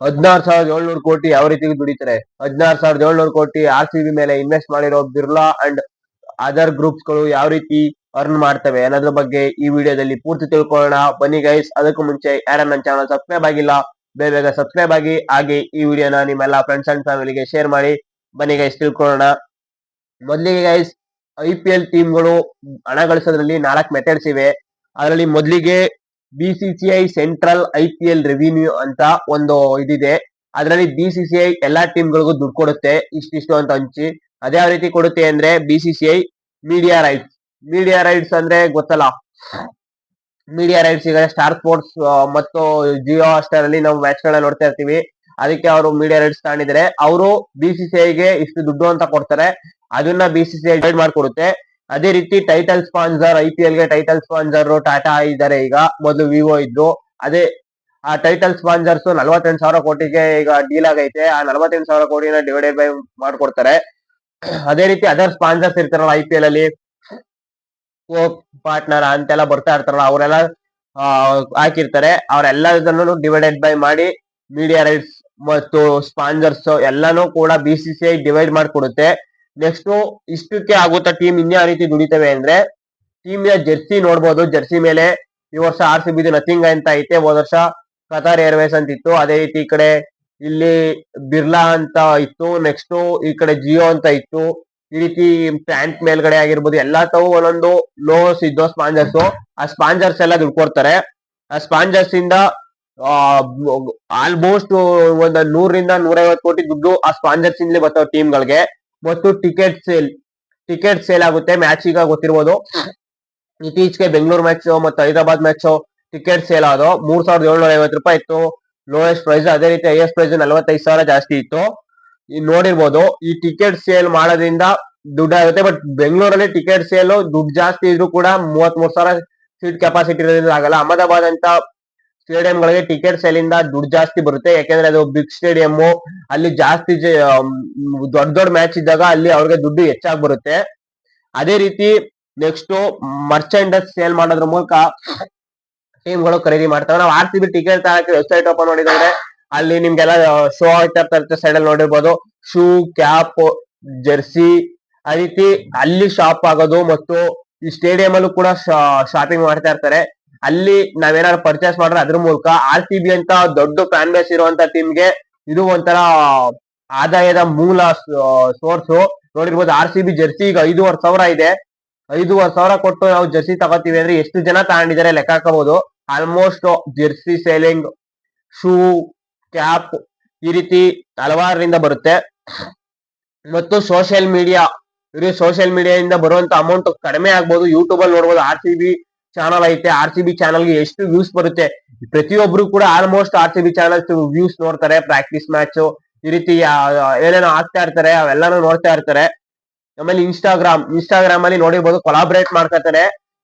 16,700 ಕೋಟಿ ಯಾವ ರೀತಿ ದುಡಿತಾರೆ. 16,700 ಕೋಟಿ RCB ಮೇಲೆ ಇನ್ವೆಸ್ಟ್ ಮಾಡಿರೋ ಬಿರ್ಲಾ ಅಂಡ್ ಅದರ್ ಗ್ರೂಪ್ಸ್ ಗಳು ಯಾವ ರೀತಿ ಅರ್ನ್ ಮಾಡ್ತವೆ ಅನ್ನೋದ್ರ ಬಗ್ಗೆ ಈ ವಿಡಿಯೋದಲ್ಲಿ ಪೂರ್ತಿ ತಿಳ್ಕೊಳ್ಳೋಣ. ಬನ್ನಿ ಗೈಸ್, ಅದಕ್ಕೂ ಮುಂಚೆ ಯಾರ ನನ್ನ ಚಾನಲ್ ಸಬ್ಸ್ಕ್ರೈಬ್ ಆಗಿಲ್ಲ ಬೇಗ ಸಬ್ಸ್ಕ್ರೈಬ್ ಆಗಿ, ಹಾಗೆ ಈ ವಿಡಿಯೋನ ನಿಮ್ಮೆಲ್ಲ ಫ್ರೆಂಡ್ಸ್ ಅಂಡ್ ಫ್ಯಾಮಿಲಿಗೆ ಶೇರ್ ಮಾಡಿ. ಬನ್ನಿ ಗೈಸ್, ತಿಳ್ಕೊಳ್ಳೋಣ. ಮೊದಲಿಗೆ ಗೈಸ್, IPL ಟೀಮ್ಗಳು ಹಣ ಗಳಿಸೋದ್ರಲ್ಲಿ 4 ಮೆಥಡ್ಸ್ ಇವೆ. ಅದರಲ್ಲಿ ಮೊದಲಿಗೆ BCCI ಸೆಂಟ್ರಲ್ IPL ರೆವಿನ್ಯೂ ಅಂತ ಒಂದು ಇದಿದೆ. ಅದರಲ್ಲಿ BCCI ಎಲ್ಲಾ ಟೀಮ್ಗಳಿಗೂ ದುಡ್ಡು ಕೊಡುತ್ತೆ, ಇಷ್ಟಿಷ್ಟು ಅಂತ ಹಂಚಿ. ಅದ್ಯಾವ ರೀತಿ ಕೊಡುತ್ತೆ ಅಂದ್ರೆ, BCCI ಮೀಡಿಯಾ ರೈಟ್ಸ್ ಅಂದ್ರೆ ಗೊತ್ತಲ್ಲ. ಮೀಡಿಯಾ ರೈಟ್ಸ್ ಈಗ ಸ್ಟಾರ್ ಸ್ಪೋರ್ಟ್ಸ್ ಮತ್ತು ಜಿಯೋ ಹಾಟ್‌ಸ್ಟಾರ್ ಅಲ್ಲಿ ನಾವು ಮ್ಯಾಚ್ ಗಳನ್ನ ನೋಡ್ತಾ ಇರ್ತೀವಿ. ಅದಕ್ಕೆ ಅವರು ಮೀಡಿಯಾ ರೈಟ್ಸ್ ತಗೊಂಡಿದ್ದಾರೆ. ಅವರು BCCIಗೆ ಇಷ್ಟು ದುಡ್ಡು ಅಂತ ಕೊಡ್ತಾರೆ, ಅದನ್ನ BCCI ಡಿವೈಡ್ ಮಾಡ್ಕೊಡುತ್ತೆ. ಅದೇ ರೀತಿ ಟೈಟಲ್ ಸ್ಪಾನ್ಸರ್, IPL ಗೆ ಟೈಟಲ್ ಸ್ಪಾನ್ಸರ್ ಟಾಟಾ ಇದ್ದಾರೆ. ಈಗ ಮೊದಲು ವಿವೋ ಇದ್ರು. ಅದೇ ಆ ಟೈಟಲ್ ಸ್ಪಾನ್ಸರ್ಸ್ 48,000 ಕೋಟಿಗೆ ಈಗ ಡೀಲ್ ಆಗೈತೆ. ಆ 48,000 ಕೋಟಿನ ಡಿವೈಡೆಡ್ ಬೈ ಮಾಡ್ಕೊಡ್ತಾರೆ. ಅದೇ ರೀತಿ ಅದರ್ ಸ್ಪಾನ್ಸರ್ಸ್ ಇರ್ತಾರಲ್ಲ IPL ಅಲ್ಲಿ, ಕೋಕ್ ಪಾರ್ಟ್ನರ್ ಅಂತೆಲ್ಲ ಬರ್ತಾ ಇರ್ತಾರಲ್ಲ, ಅವರೆಲ್ಲ ಹಾಕಿರ್ತಾರೆ. ಅವರೆಲ್ಲದನ್ನು ಡಿವೈಡೆಡ್ ಬೈ ಮಾಡಿ ಮೀಡಿಯಾ ರೈಟ್ಸ್ ಮತ್ತು ಸ್ಪಾನ್ಸರ್ಸ್ ಎಲ್ಲಾನು ಕೂಡ BCCI ಡಿವೈಡ್ ಮಾಡಿಕೊಡುತ್ತೆ. ನೆಕ್ಸ್ಟ್ ಇಷ್ಟಕ್ಕೆ ಆಗುತ್ತಾ ಟೀಮ್ ಇನ್ಯಾವ ರೀತಿ ದುಡಿತವೆ ಅಂದ್ರೆ, ಟೀಮ್ ಜೆರ್ಸಿ ನೋಡ್ಬೋದು. ಜೆರ್ಸಿ ಮೇಲೆ ಈ ವರ್ಷ RCB ನಥಿಂಗ್ ಅಂತ ಐತೆ, ಹೋದ ವರ್ಷ ಕತಾರ್ ಏರ್ವೇಸ್ ಅಂತ ಇತ್ತು. ಅದೇ ರೀತಿ ಈ ಕಡೆ ಇಲ್ಲಿ ಬಿರ್ಲಾ ಅಂತ ಇತ್ತು. ನೆಕ್ಸ್ಟ್ ಈ ಕಡೆ ಜಿಯೋ ಅಂತ ಇತ್ತು. ಈ ರೀತಿ ಪ್ಯಾಂಟ್ ಮೇಲ್ಗಡೆ ಆಗಿರ್ಬೋದು, ಎಲ್ಲಾ ತಾವು ಒಂದೊಂದು ಲೋಗೋಸ್ ಇದ್ದು ಸ್ಪಾನ್ಸರ್ಸ್. ಆ ಸ್ಪಾನ್ಸರ್ಸ್ ಎಲ್ಲ ದುಡ್ಡು ಕೊಡ್ತಾರೆ. ಆ ಸ್ಪಾನ್ಸರ್ಸ್ ಇಂದ ಆಲ್ಮೋಸ್ಟ್ ಒಂದ್ 100 ರಿಂದ 150 ಕೋಟಿ ದುಡ್ಡು ಆ ಸ್ಪಾನ್ಸರ್ಸ್ ಇಂದಲೇ ಬರ್ತಾವ ಟೀಮ್ಗಳಿಗೆ. ಮತ್ತು ಟಿಕೆಟ್ ಸೇಲ್ ಆಗುತ್ತೆ. ಮ್ಯಾಚ್ ಈಗ ಗೊತ್ತಿರ್ಬೋದು, ಇತ್ತೀಚೆಗೆ ಬೆಂಗಳೂರು ಮ್ಯಾಚ್ ಮತ್ತು ಹೈದರಾಬಾದ್ ಮ್ಯಾಚ್ ಟಿಕೆಟ್ ಸೇಲ್ ಆದೋ ₹3,750 ಇತ್ತು ಲೋಯೆಸ್ಟ್ ಪ್ರೈಸ್. ಅದೇ ರೀತಿ ಹೈಯೆಸ್ಟ್ ಪ್ರೈಸ್ 45,000 ಜಾಸ್ತಿ ಇತ್ತು. ನೋಡಿರ್ಬೋದು, ಈ ಟಿಕೆಟ್ ಸೇಲ್ ಮಾಡೋದ್ರಿಂದ ದುಡ್ಡಾಗುತ್ತೆ. ಬಟ್ ಬೆಂಗಳೂರಲ್ಲಿ ಟಿಕೆಟ್ ಸೇಲ್ ದುಡ್ಡು ಜಾಸ್ತಿ ಇದ್ರು ಕೂಡ 33,000 ಸೀಟ್ ಕೆಪಾಸಿಟಿ ಇರೋದ್ರಿಂದ ಆಗಲ್ಲ. ಅಹಮದಾಬಾದ್ ಅಂತ ಸ್ಟೇಡಿಯಂಗಳಿಗೆ ಟಿಕೆಟ್ ಸೇಲ್ ಇಂದ ದುಡ್ಡು ಜಾಸ್ತಿ ಬರುತ್ತೆ, ಯಾಕೆಂದ್ರೆ ಅದು ಬಿಗ್ ಸ್ಟೇಡಿಯಂ. ಅಲ್ಲಿ ಜಾಸ್ತಿ ದೊಡ್ಡ ದೊಡ್ಡ ಮ್ಯಾಚ್ ಇದ್ದಾಗ ಅಲ್ಲಿ ಅವ್ರಿಗೆ ದುಡ್ಡು ಹೆಚ್ಚಾಗಿ ಬರುತ್ತೆ. ಅದೇ ರೀತಿ ನೆಕ್ಸ್ಟ್ ಮರ್ಚೆಂಡೈಸ್ ಸೇಲ್ ಮಾಡೋದ್ರ ಮೂಲಕ ಟೀಮ್ಗಳು ಖರೀದಿ ಮಾಡ್ತವೆ. ನಾವು RCB ಟಿಕೆಟ್ ತಗೊಳಕ್ಕೆ ವೆಬ್ಸೈಟ್ ಓಪನ್ ಮಾಡಿದ್ರೆ ಅಲ್ಲಿ ನಿಮ್ಗೆಲ್ಲ ಶೋ ಆಗ್ತಾ ಇರುತ್ತೆ. ಸೈಡ್ ಅಲ್ಲಿ ನೋಡಿರ್ಬೋದು, ಶೂ, ಕ್ಯಾಪ್, ಜೆರ್ಸಿ, ಆ ರೀತಿ ಅಲ್ಲಿ ಶಾಪ್ ಆಗೋದು. ಮತ್ತು ಈ ಸ್ಟೇಡಿಯಂ ಅಲ್ಲೂ ಕೂಡ ಶಾಪಿಂಗ್ ಮಾಡ್ತಾ ಇರ್ತಾರೆ. ಅಲ್ಲಿ ನಾವೇನಾದ್ರು ಪರ್ಚೇಸ್ ಮಾಡಿದ್ರೆ ಅದ್ರ ಮೂಲಕ RCB ಅಂತ ದೊಡ್ಡ ಫ್ಯಾನ್ ಬೇಸ್ ಇರುವಂತ ಟೀಮ್ಗೆ ಇದು ಒಂಥರ ಆದಾಯದ ಮೂಲ ಸೋರ್ಸ್. ನೋಡಿರ್ಬೋದು, RCB ಜೆರ್ಸಿ ಈಗ 5,500 ಇದೆ. 5,500 ಕೊಟ್ಟು ನಾವು ಜೆರ್ಸಿ ತಗೋತೀವಿ ಅಂದ್ರೆ ಎಷ್ಟು ಜನ ತಗೊಂಡಿದ್ದಾರೆ ಲೆಕ್ಕ ಹಾಕಬಹುದು. Almost jersey selling, shoe, cap, ಈ ರೀತಿ ಹಲವಾರರಿಂದ ಬರುತ್ತೆ. ಮತ್ತು ಸೋಷಿಯಲ್ ಮೀಡಿಯಾದಿಂದ ಬರುವಂತ ಅಮೌಂಟ್ ಕಡಿಮೆ ಆಗ್ಬೋದು. ಯೂಟ್ಯೂಬ್ ಅಲ್ಲಿ ನೋಡ್ಬೋದು, RCB ಚಾನಲ್ ಐತೆ, RCB ಚಾನಲ್ಗೆ ಎಷ್ಟು ವ್ಯೂಸ್ ಬರುತ್ತೆ. ಪ್ರತಿಯೊಬ್ರು ಕೂಡ ಆಲ್ಮೋಸ್ಟ್ RCB ಚಾನಲ್ ವ್ಯೂಸ್ ನೋಡ್ತಾರೆ. ಪ್ರಾಕ್ಟೀಸ್ ಮ್ಯಾಚ್ ಈ ರೀತಿ ಏನೇನೋ ಆಗ್ತಾ ಇರ್ತಾರೆ, ಅವೆಲ್ಲಾನು ನೋಡ್ತಾ ಇರ್ತಾರೆ. ಆಮೇಲೆ ಇನ್ಸ್ಟಾಗ್ರಾಮ್ ಅಲ್ಲಿ ನೋಡಿರ್ಬೋದು, ಕೊಲಾಬ್ರೇಟ್ ಮಾಡ್ಕೊತಾರೆ.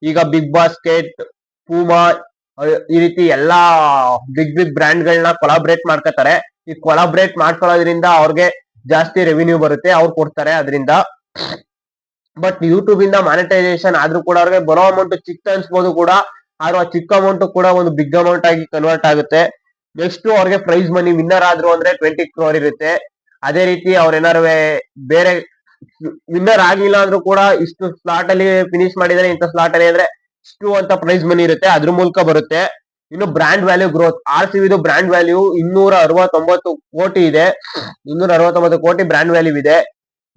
ಈಗ ಬಿಗ್ ಬಾಸ್ಕೆಟ್, ಪೂಮಾ, ಈ ರೀತಿ ಎಲ್ಲಾ ಬಿಗ್ ಬ್ರ್ಯಾಂಡ್ ಗಳನ್ನ ಕೊಲಾಬ್ರೇಟ್ ಮಾಡ್ಕೊತಾರೆ. ಈ ಕೊಲಾಬ್ರೇಟ್ ಮಾಡ್ಕೊಳ್ಳೋದ್ರಿಂದ ಅವ್ರಿಗೆ ಜಾಸ್ತಿ ರೆವಿನ್ಯೂ ಬರುತ್ತೆ, ಅವ್ರು ಕೊಡ್ತಾರೆ ಅದರಿಂದ. ಬಟ್ ಯೂಟ್ಯೂಬ್ ಇಂದ ಮಾನಿಟೈಸೇಷನ್ ಆದ್ರೂ ಕೂಡ ಅವ್ರಿಗೆ ಬರೋ ಅಮೌಂಟ್ ಚಿಕ್ಕ ಅನ್ಸ್ಬೋದು ಕೂಡ, ಆದ್ರೂ ಆ ಚಿಕ್ಕ ಅಮೌಂಟ್ ಕೂಡ ಒಂದು ಬಿಗ್ ಅಮೌಂಟ್ ಆಗಿ ಕನ್ವರ್ಟ್ ಆಗುತ್ತೆ. ನೆಕ್ಸ್ಟ್ ಅವ್ರಿಗೆ ಪ್ರೈಸ್ ಮನಿ ವಿನ್ನರ್ ಆದ್ರು ಅಂದ್ರೆ 20 crore ಇರುತ್ತೆ. ಅದೇ ರೀತಿ ಅವ್ರೇನಾರು ಬೇರೆ ವಿನ್ನರ್ ಆಗಿಲ್ಲ ಅಂದ್ರೂ ಕೂಡ ಇಷ್ಟು ಸ್ಲಾಟ್ ಅಲ್ಲಿ ಫಿನಿಶ್ ಮಾಡಿದ್ರೆ, ಇಂಥ ಸ್ಲಾಟ್ ಅಲ್ಲಿ ಅಂದ್ರೆ ಇಷ್ಟು ಅಂತ ಪ್ರೈಸ್ ಮನಿ ಇರುತ್ತೆ, ಅದ್ರ ಮೂಲಕ ಬರುತ್ತೆ. ಇನ್ನು brand value growth, RCB brand value 269 ಕೋಟಿ ಇದೆ. 269 ಕೋಟಿ ಬ್ರಾಂಡ್ ವ್ಯಾಲ್ಯೂ ಇದೆ.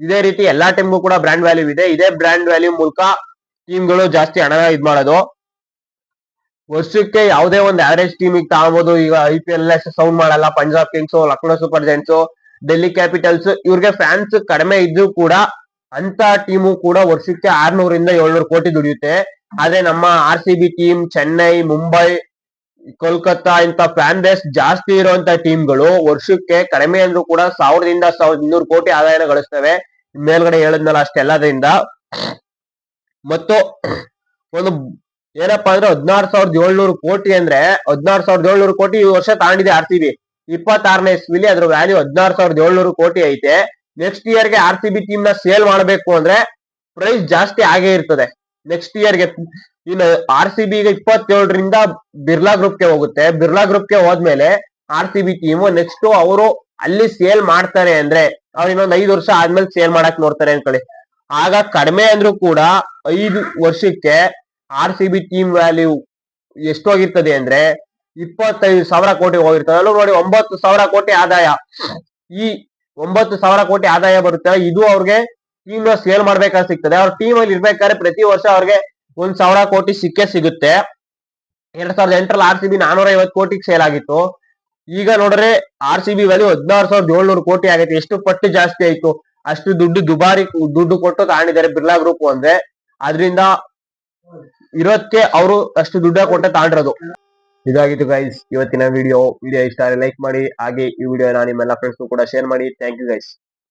ಇದೇ ರೀತಿ ಎಲ್ಲಾ ಟೀಮ್ಗೂ ಕೂಡ ಬ್ರಾಂಡ್ ವ್ಯಾಲ್ಯೂ ಇದೆ. ಇದೇ ಬ್ರಾಂಡ್ ವ್ಯಾಲ್ಯೂ ಮೂಲಕ ಟೀಮ್ಗಳು ಜಾಸ್ತಿ ಹಣ ಇದ್ ಮಾಡೋದು. ವರ್ಷಕ್ಕೆ ಯಾವುದೇ ಒಂದು ಆವರೇಜ್ ಟೀಮ್ ತಗೋಬಹುದು. ಈಗ IPL ಸೌಂಡ್ ಮಾಡಲ್ಲ. Punjab Kings, Lucknow super Giants, Delhi capitals, ಇವ್ರಿಗೆ ಫ್ಯಾನ್ಸ್ ಕಡಿಮೆ ಇದ್ರು ಕೂಡ ಅಂತ ಟೀಮು ಕೂಡ ವರ್ಷಕ್ಕೆ 600 ರಿಂದ 700 ಕೋಟಿ ದುಡಿಯುತ್ತೆ. ಆದ್ರೆ ನಮ್ಮ RCB ಟೀಮ್, ಚೆನ್ನೈ, ಮುಂಬೈ, ಕೋಲ್ಕತ್ತಾ ಇಂತ ಫ್ಯಾನ್ ಬೇಸ್ ಜಾಸ್ತಿ ಇರುವಂತ ಟೀಮ್ಗಳು ವರ್ಷಕ್ಕೆ ಕಡಿಮೆ ಅಂದ್ರೂ ಕೂಡ 1,000 ರಿಂದ 1,200 ಕೋಟಿ ಆದಾಯನ ಗಳಿಸ್ತವೆ. ಮೇಲ್ಗಡೆ ಹೇಳದ್ನಲ್ಲ ಅಷ್ಟೆಲ್ಲದ್ರಿಂದ. ಮತ್ತು ಒಂದು ಏನಪ್ಪಾ ಅಂದ್ರೆ 16,700 ಕೋಟಿ ಅಂದ್ರೆ 16,700 ಕೋಟಿ ಈ ವರ್ಷ ತಗೊಂಡಿದೆ RCB. 26ನೇ ಇಸ್ವಿಲಿ ಅದ್ರ ವ್ಯಾಲ್ಯೂ 16,700 ಕೋಟಿ ಐತೆ. ನೆಕ್ಸ್ಟ್ ಇಯರ್ಗೆ RCB ಟೀಮ್ ನ ಸೇಲ್ ಮಾಡಬೇಕು ಅಂದ್ರೆ ಪ್ರೈಸ್ ಜಾಸ್ತಿ ಆಗೇ ಇರ್ತದೆ. ನೆಕ್ಸ್ಟ್ ಇಯರ್ಗೆ ಇನ್ನು RCB ಗೆ 27 ರಿಂದ ಬಿರ್ಲಾ ಗ್ರೂಪ್ಗೆ ಹೋಗುತ್ತೆ. ಬಿರ್ಲಾ ಗ್ರೂಪ್ಗೆ ಹೋದ್ಮೇಲೆ RCB ಟೀಮ್ ನೆಕ್ಸ್ಟ್ ಅವರು ಅಲ್ಲಿ ಸೇಲ್ ಮಾಡ್ತಾರೆ ಅಂದ್ರೆ ಅವ್ರು ಇನ್ನೊಂದ್ 5 ವರ್ಷ ಆದ್ಮೇಲೆ ಸೇಲ್ ಮಾಡಕ್ ನೋಡ್ತಾರೆ ಅನ್ಕೊಳ್ಳಿ. ಆಗ ಕಡಿಮೆ ಅಂದ್ರೂ ಕೂಡ 5 ವರ್ಷಕ್ಕೆ RCB ಟೀಮ್ ವ್ಯಾಲ್ಯೂ ಎಷ್ಟೋಗಿರ್ತದೆ ಅಂದ್ರೆ 25,000 ಕೋಟಿ ಹೋಗಿರ್ತದೆ. ಅಲ್ಲೂ ನೋಡಿ 9,000 ಕೋಟಿ ಆದಾಯ. ಈ 9,000 ಕೋಟಿ ಆದಾಯ ಬರುತ್ತೆ. ಇದು ಅವ್ರಿಗೆ ಟೀಮ್ ನ ಸೇಲ್ ಮಾಡ್ಬೇಕಾದ್ರೆ ಸಿಗ್ತದೆ. ಅವ್ರ ಟೀಮ್ ಅಲ್ಲಿ ಇರ್ಬೇಕಾದ್ರೆ ಪ್ರತಿ ವರ್ಷ ಅವ್ರಿಗೆ 1,000 ಕೋಟಿ ಸಿಕ್ಕೇ ಸಿಗುತ್ತೆ. 2008ರಲ್ಲಿ RCB 450 ಕೋಟಿಗೆ ಸೇಲ್ ಆಗಿತ್ತು. ಈಗ ನೋಡ್ರೆ RCB ವ್ಯಾಲ್ಯೂ 16,700 ಕೋಟಿ ಆಗೈತೆ. ಎಷ್ಟು ಪಟ್ಟು ಜಾಸ್ತಿ ಆಯ್ತು. ಅಷ್ಟು ದುಬಾರಿ ದುಡ್ಡು ಕೊಟ್ಟು ತಗೊಂಡಿದ್ದಾರೆ ಬಿರ್ಲಾ ಗ್ರೂಪ್ ಅಂದ್ರೆ. ಅದರಿಂದ ಇರೋದಕ್ಕೆ ಅವರು ಅಷ್ಟು ದುಡ್ಡ ಕೊಟ್ಟ ತಗೊಂಡಿರೋದು. ಇದಾಗಿತ್ತು ಗೈಸ್ ಇವತ್ತಿನ ವಿಡಿಯೋ ಇಷ್ಟ ಆದರೆ ಲೈಕ್ ಮಾಡಿ. ಹಾಗೆ ಈ ವಿಡಿಯೋನ ನಿಮ್ಮೆಲ್ಲ ಫ್ರೆಂಡ್ಸ್ ಕೂಡ ಶೇರ್ ಮಾಡಿ. Thank you guys.